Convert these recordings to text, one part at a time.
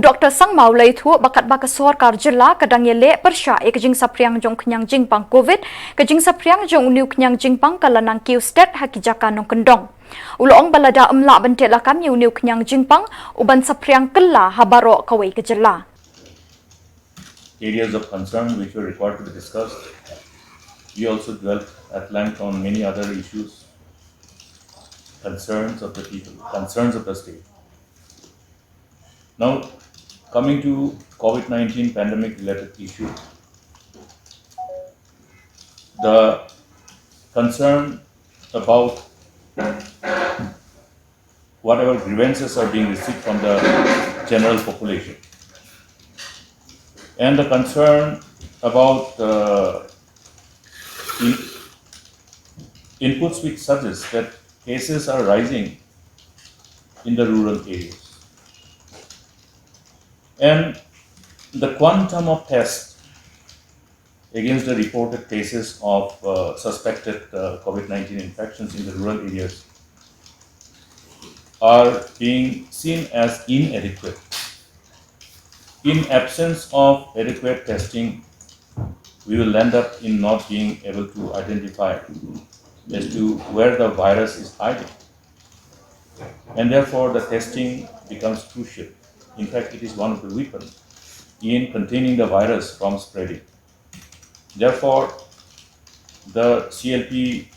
Dr. Sangma ulai thu bakat baka Sorkar jylla kadang yele persya ekjing sapriang jong kenyang jingpang COVID kejing sapriang jong uniu kenyang jingpang kalanang kiu stet hakijaka nong kendong. Ulong balada emla bentek lakam uniu kenyang jingpang uban sapriang kella habaro kawai ke jylla. Areas of concern which were required to be discussed. We also dwelt at length on many other issues, concerns of the people, concerns of the state. Now, coming to COVID-19 pandemic related issue, the concern about whatever grievances are being received from the general population, and the concern about inputs which suggest that cases are rising in the rural areas. And the quantum of tests against the reported cases of suspected COVID-19 infections in the rural areas are being seen as inadequate. In absence of adequate testing, we will end up in not being able to identify as to where the virus is hiding. And therefore, the testing becomes crucial. In fact, it is one of the weapons in containing the virus from spreading. Therefore, the CLP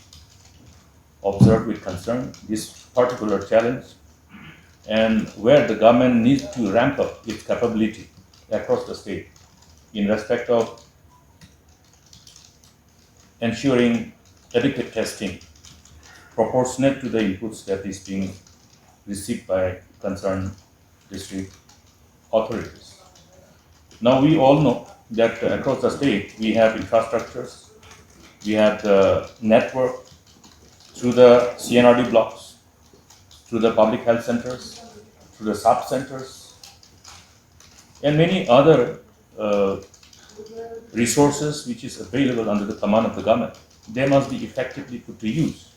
observed with concern this particular challenge, and where the government needs to ramp up its capability across the state in respect of ensuring adequate testing proportionate to the inputs that is being received by concerned district authorities. Now, we all know that across the state we have infrastructures, we have the network through the CNRD blocks, through the public health centers, through the sub-centers, and many other resources which is available under the command of the government. They must be effectively put to use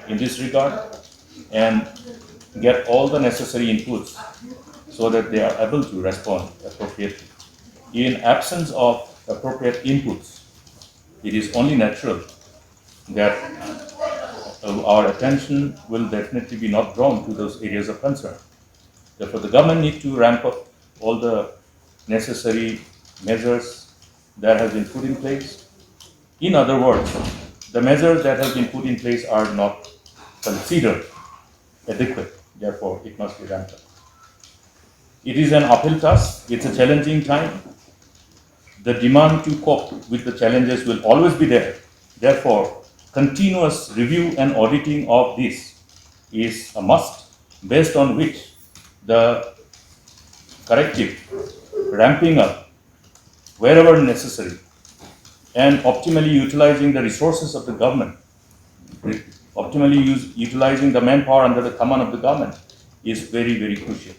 in this regard and get all the necessary inputs so that they are able to respond appropriately. In absence of appropriate inputs, it is only natural that our attention will definitely be not drawn to those areas of concern. Therefore, the government needs to ramp up all the necessary measures that have been put in place. In other words, the measures that have been put in place are not considered adequate. Therefore, it must be ramped up. It is an uphill task. It's a challenging time. The demand to cope with the challenges will always be there. Therefore, continuous review and auditing of this is a must, based on which the corrective ramping up wherever necessary and optimally utilizing the resources of the government, optimally utilizing the manpower under the command of the government is very, very crucial.